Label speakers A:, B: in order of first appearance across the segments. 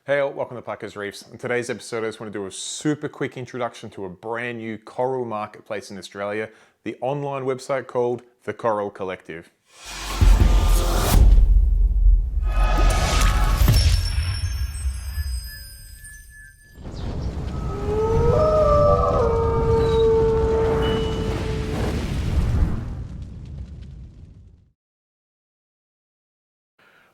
A: Hey all, welcome to Pluckers Reefs. In today's episode, I just want to do a super quick introduction to a brand new coral marketplace in Australia, the online website called The Coral Collective.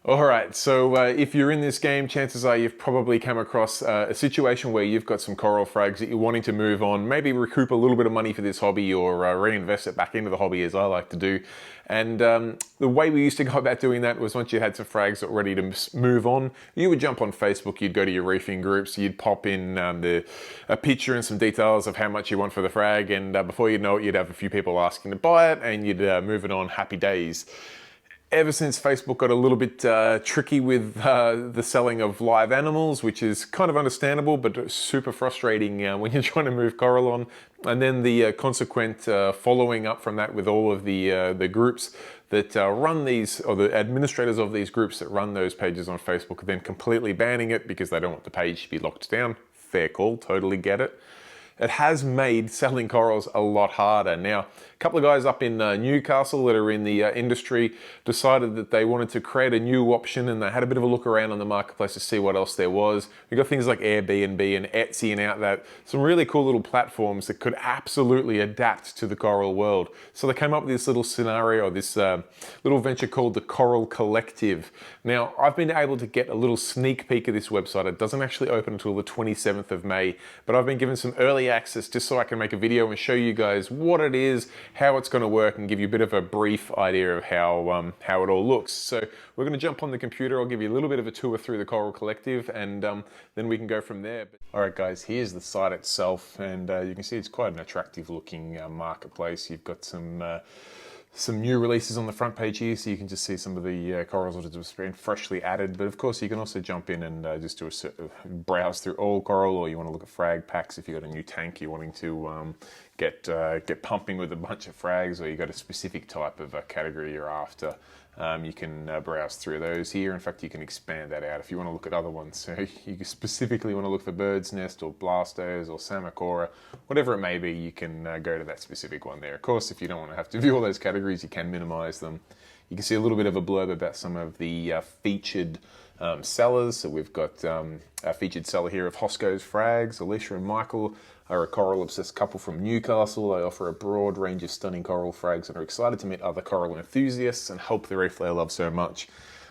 A: Alright, so if you're in this game, chances are you've probably come across a situation where you've got some coral frags that you're wanting to move on, maybe recoup a little bit of money for this hobby or reinvest it back into the hobby, as I like to do. And the way we used to go about doing that was once you had some frags that were ready to move on, you would jump on Facebook, you'd go to your reefing groups, you'd pop in a picture and some details of how much you want for the frag, and before you know it, you'd have a few people asking to buy it, and you'd move it on, happy days. Ever since Facebook got a little bit tricky with the selling of live animals, which is kind of understandable, but super frustrating when you're trying to move coral on. And then the consequent following up from that with all of the groups that run these, or the administrators of these groups that run those pages on Facebook, then completely banning it because they don't want the page to be locked down. Fair call, totally get it. It has made selling corals a lot harder. Now, a couple of guys up in Newcastle that are in the industry decided that they wanted to create a new option, and they had a bit of a look around on the marketplace to see what else there was. We've got things like Airbnb and Etsy and Outlet, some really cool little platforms that could absolutely adapt to the coral world. So they came up with this little scenario, this little venture called the Coral Collective. Now, I've been able to get a little sneak peek of this website. It doesn't actually open until the 27th of May, but I've been given some early access just so I can make a video and show you guys what it is, how it's going to work, and give you a bit of a brief idea of how it all looks. So we're going to jump on the computer. I'll give you a little bit of a tour through the Coral Collective, and then we can go from there. All right, guys, here's the site itself, and you can see it's quite an attractive looking marketplace. You've got some new releases on the front page here, so you can just see some of the corals that have been freshly added. But of course, you can also jump in and just do a browse through all coral, or you want to look at frag packs if you've got a new tank you're wanting to get pumping with a bunch of frags, or you've got a specific type of category you're after. You can browse through those here. In fact, you can expand that out if you want to look at other ones. So you specifically want to look for bird's nest or blastos or samacora, whatever it may be, you can go to that specific one there. Of course, if you don't want to have to view all those categories, you can minimize them. You can see a little bit of a blurb about some of the featured sellers. So we've got a featured seller here of Hosco's frags. Alicia and Michael are a coral obsessed couple from Newcastle. They offer a broad range of stunning coral frags and are excited to meet other coral enthusiasts and help the reef they love so much.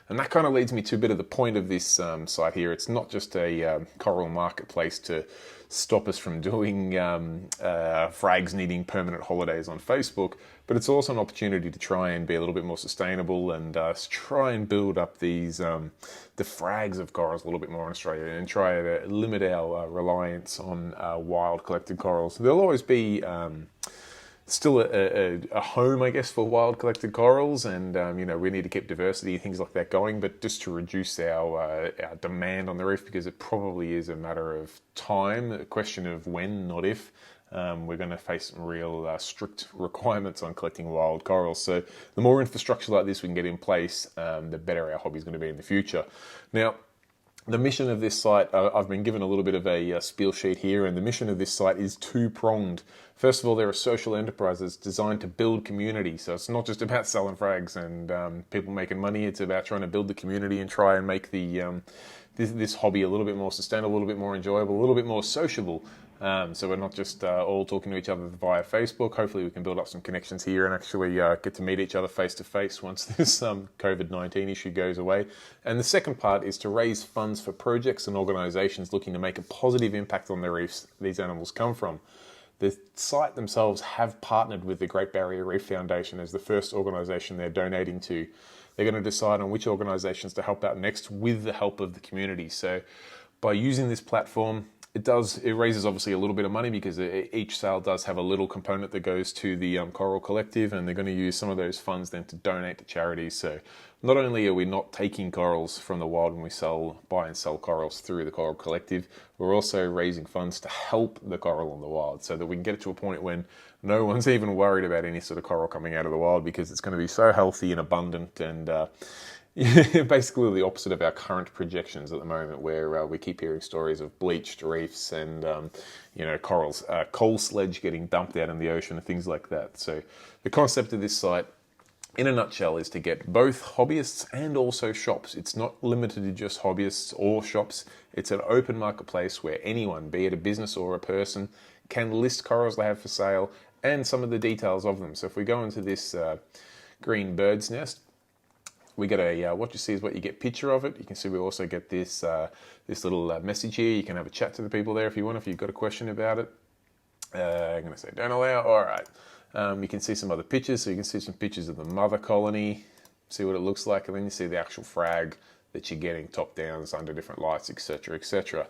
A: And that kind of leads me to a bit of the point of this site here. It's not just a coral marketplace to stop us from doing frags needing permanent holidays on Facebook, but it's also an opportunity to try and be a little bit more sustainable and try and build up these the frags of corals a little bit more in Australia and try to limit our reliance on wild collected corals. There'll always be still a home, I guess, for wild collected corals, and we need to keep diversity and things like that going, but just to reduce our demand on the reef, because it probably is a matter of time, a question of when, not if. We're going to face some real strict requirements on collecting wild corals. So the more infrastructure like this we can get in place, the better our hobby is going to be in the future. Now, the mission of this site, I've been given a little bit of a spiel sheet here, and the mission of this site is two-pronged. First of all, they're a social enterprise that's designed to build community. So it's not just about selling frags and people making money. It's about trying to build the community and try and make this hobby a little bit more sustainable, a little bit more enjoyable, a little bit more sociable. So we're not just all talking to each other via Facebook. Hopefully we can build up some connections here and actually get to meet each other face to face once this COVID-19 issue goes away. And the second part is to raise funds for projects and organisations looking to make a positive impact on the reefs these animals come from. The site themselves have partnered with the Great Barrier Reef Foundation as the first organisation they're donating to. They're going to decide on which organisations to help out next with the help of the community. So by using this platform, it raises obviously a little bit of money because each sale does have a little component that goes to the Coral Collective, and they're going to use some of those funds then to donate to charities. So not only are we not taking corals from the wild when we buy and sell corals through the Coral Collective, we're also raising funds to help the coral in the wild so that we can get it to a point when no one's even worried about any sort of coral coming out of the wild, because it's going to be so healthy and abundant, and basically the opposite of our current projections at the moment, where we keep hearing stories of bleached reefs and corals, coal sledge getting dumped out in the ocean and things like that. So the concept of this site, in a nutshell, is to get both hobbyists and also shops. It's not limited to just hobbyists or shops. It's an open marketplace where anyone, be it a business or a person, can list corals they have for sale and some of the details of them. So if we go into this green bird's nest, we get a what you see is what you get picture of it. You can see we also get this this little message here. You can have a chat to the people there if you want, if you've got a question about it. I'm going to say don't allow. All right. You can see some other pictures. So you can see some pictures of the mother colony, see what it looks like, and then you see the actual frag that you're getting, top downs, under different lights, etc., etc.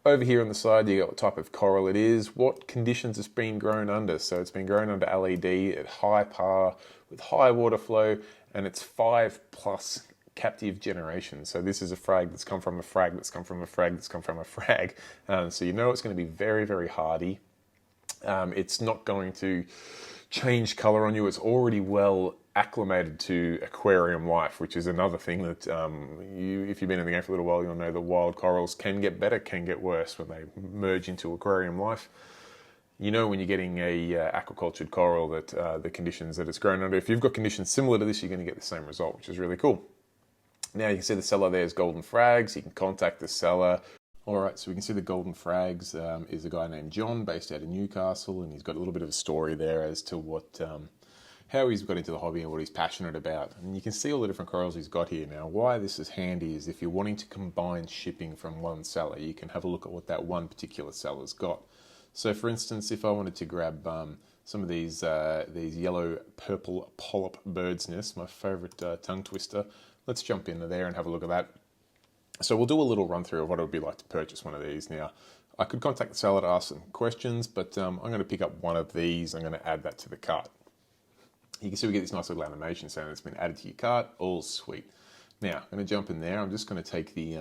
A: Over here on the side, you got what type of coral it is, what conditions it's been grown under. So it's been grown under LED at high par with high water flow, and it's 5+ captive generations. So this is a frag that's come from a frag that's come from a frag that's come from a frag. So you know it's going to be very, very hardy. It's not going to change color on you. It's already well acclimated to aquarium life, which is another thing that if you've been in the game for a little while, you'll know that wild corals can get better, can get worse when they merge into aquarium life. You know when you're getting a aquacultured coral that the conditions that it's grown under, if you've got conditions similar to this, you're going to get the same result, which is really cool. Now you can see the seller there is Golden Frags. You can contact the seller. All right, so we can see the Golden Frags is a guy named John based out of Newcastle, and he's got a little bit of a story there as to what how he's got into the hobby and what he's passionate about. And you can see all the different corals he's got here. Now, why this is handy is if you're wanting to combine shipping from one seller, you can have a look at what that one particular seller's got. So, for instance, if I wanted to grab some of these yellow purple polyp bird's nests, my favourite tongue twister, let's jump into there and have a look at that. So we'll do a little run through of what it would be like to purchase one of these. Now, I could contact the seller to ask some questions, but I'm going to pick up one of these. I'm going to add that to the cart. You can see we get this nice little animation saying it's been added to your cart. All sweet. Now, I'm going to jump in there. I'm just going to take the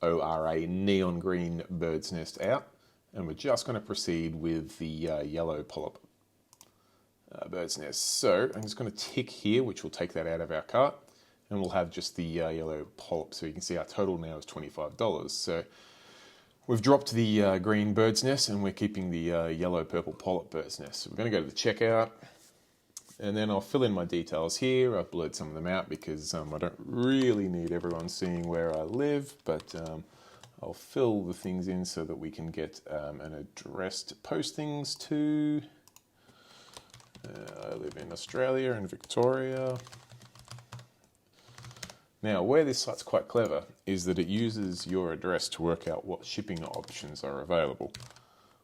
A: ORA neon green bird's nest out, and we're just going to proceed with the yellow polyp bird's nest. So I'm just going to tick here, which will take that out of our cart, and we'll have just the yellow polyp. So you can see our total now is $25. So we've dropped the green bird's nest, and we're keeping the yellow purple polyp bird's nest. So we're going to go to the checkout, and then I'll fill in my details here. I've blurred some of them out because I don't really need everyone seeing where I live, but I'll fill the things in so that we can get an address to post things to. I live in Australia, in Victoria. Now, where this site's quite clever is that it uses your address to work out what shipping options are available.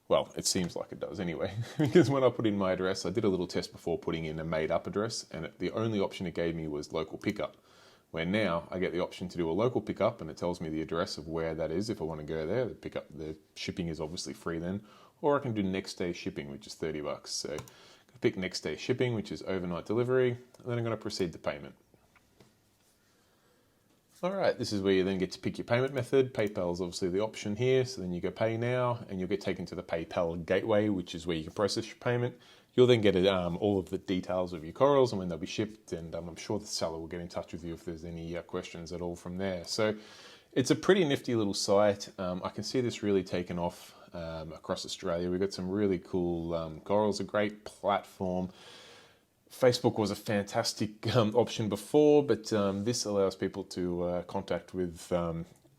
A: Well, it seems like it does anyway, because when I put in my address, I did a little test before putting in a made-up address, and the only option it gave me was local pickup, where now I get the option to do a local pickup, and it tells me the address of where that is if I want to go there. The shipping is obviously free then, or I can do next day shipping, which is $30. So I pick next day shipping, which is overnight delivery, and then I'm going to proceed to payment. All right, this is where you then get to pick your payment method. PayPal is obviously the option here, so then you go pay now, and you'll get taken to the PayPal gateway, which is where you can process your payment. You'll then get all of the details of your corals and when they'll be shipped, and I'm sure the seller will get in touch with you if there's any questions at all from there. So it's a pretty nifty little site. I can see this really taken off across Australia. We've got some really cool corals, a great platform. Facebook was a fantastic option before, but this allows people to contact with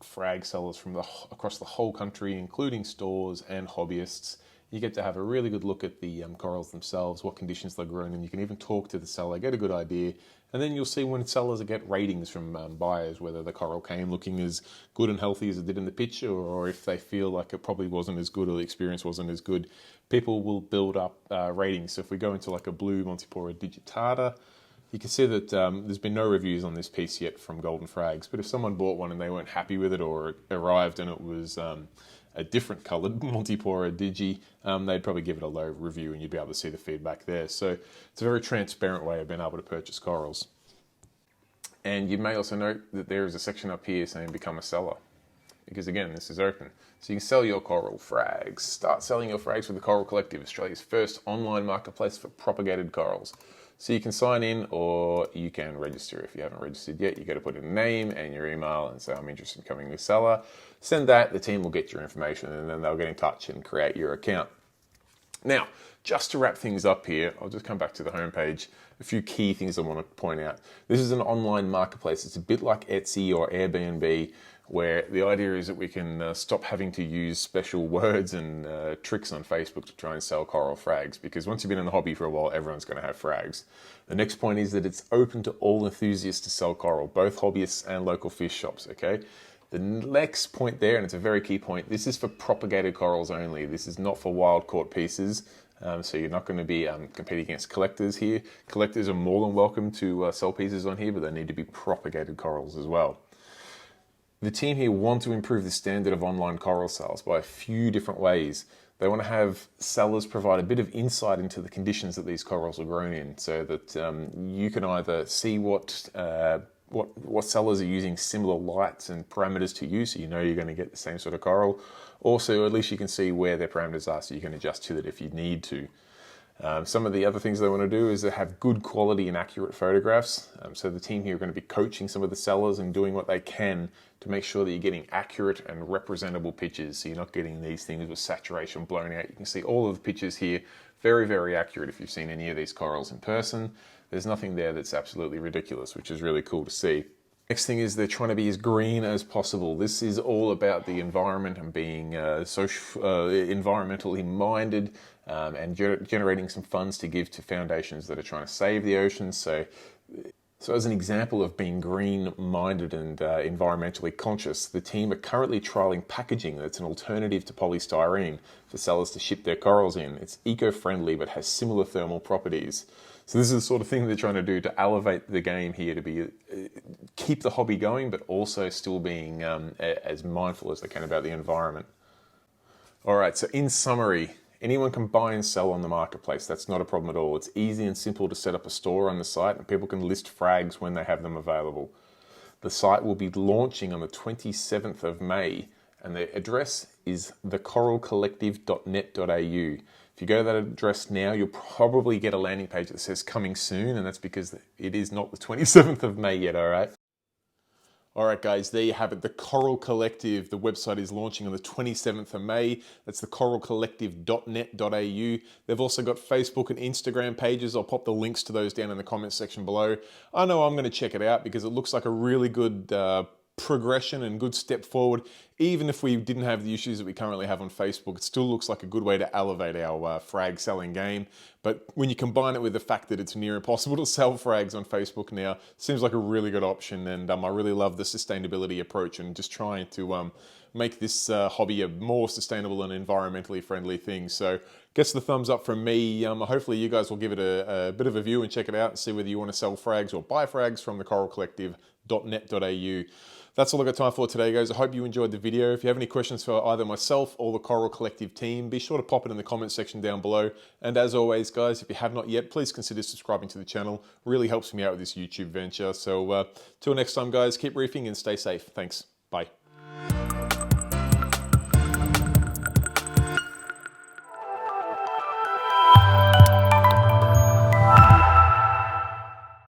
A: frag sellers from across the whole country, including stores and hobbyists. You get to have a really good look at the corals themselves, what conditions they're grown in. You can even talk to the seller, get a good idea, and then you'll see when sellers get ratings from buyers, whether the coral came looking as good and healthy as it did in the picture, or if they feel like it probably wasn't as good or the experience wasn't as good. People will build up ratings. So if we go into like a blue Montipora digitata, you can see that there's been no reviews on this piece yet from Golden Frags, but if someone bought one and they weren't happy with it, or it arrived and it was a different coloured Montipora digi, they'd probably give it a low review, and you'd be able to see the feedback there. So it's a very transparent way of being able to purchase corals. And you may also note that there is a section up here saying become a seller, because again, this is open. So you can sell your coral frags. Start selling your frags with the Coral Collective, Australia's first online marketplace for propagated corals. So you can sign in or you can register. If you haven't registered yet, you got to put in a name and your email and say, I'm interested in becoming a seller. Send that, the team will get your information and then they'll get in touch and create your account. Now, just to wrap things up here, I'll just come back to the homepage. A few key things I want to point out. This is an online marketplace. It's a bit like Etsy or Airbnb, where the idea is that we can stop having to use special words and tricks on Facebook to try and sell coral frags, because once you've been in the hobby for a while, everyone's going to have frags. The next point is that it's open to all enthusiasts to sell coral, both hobbyists and local fish shops, okay? The next point there, and it's a very key point, this is for propagated corals only. This is not for wild caught pieces. So you're not going to be competing against collectors here. Collectors are more than welcome to sell pieces on here, but they need to be propagated corals as well. The team here want to improve the standard of online coral sales by a few different ways. They want to have sellers provide a bit of insight into the conditions that these corals are grown in, so that you can either see what sellers are using similar lights and parameters to you, so you know you're going to get the same sort of coral. Also, at least you can see where their parameters are, so you can adjust to it if you need to. Some of the other things they want to do is to have good quality and accurate photographs. So the team here are going to be coaching some of the sellers and doing what they can to make sure that you're getting accurate and representable pictures. So you're not getting these things with saturation blown out. You can see all of the pictures here, very, very accurate if you've seen any of these corals in person. There's nothing there that's absolutely ridiculous, which is really cool to see. Next thing is they're trying to be as green as possible. This is all about the environment and being environmentally minded and generating some funds to give to foundations that are trying to save the oceans. So as an example of being green-minded and environmentally conscious, the team are currently trialling packaging that's an alternative to polystyrene for sellers to ship their corals in. It's eco-friendly but has similar thermal properties. So this is the sort of thing they're trying to do to elevate the game here, to be keep the hobby going, but also still being as mindful as they can about the environment. All right, so in summary, anyone can buy and sell on the marketplace. That's not a problem at all. It's easy and simple to set up a store on the site, and people can list frags when they have them available. The site will be launching on the 27th of May, and the address is thecoralcollective.net.au. If you go to that address now, you'll probably get a landing page that says coming soon, and that's because it is not the 27th of May yet, all right? All right, guys, there you have it. The Coral Collective, the website is launching on the 27th of May. That's thecoralcollective.net.au. They've also got Facebook and Instagram pages. I'll pop the links to those down in the comments section below. I know I'm going to check it out because it looks like a really good progression and good step forward. Even if we didn't have the issues that we currently have on Facebook, it still looks like a good way to elevate our frag selling game. But when you combine it with the fact that it's near impossible to sell frags on Facebook now, it seems like a really good option. And I really love the sustainability approach and just trying to make this hobby a more sustainable and environmentally friendly thing. So gets the thumbs up from me. Hopefully you guys will give it a bit of a view and check it out and see whether you want to sell frags or buy frags from thecoralcollective.net.au. That's all I've got time for today, guys. I hope you enjoyed the video. If you have any questions for either myself or the Coral Collective team, be sure to pop it in the comment section down below. And as always, guys, if you have not yet, please consider subscribing to the channel. Really helps me out with this YouTube venture. So till next time, guys, keep reefing and stay safe. Thanks. Bye.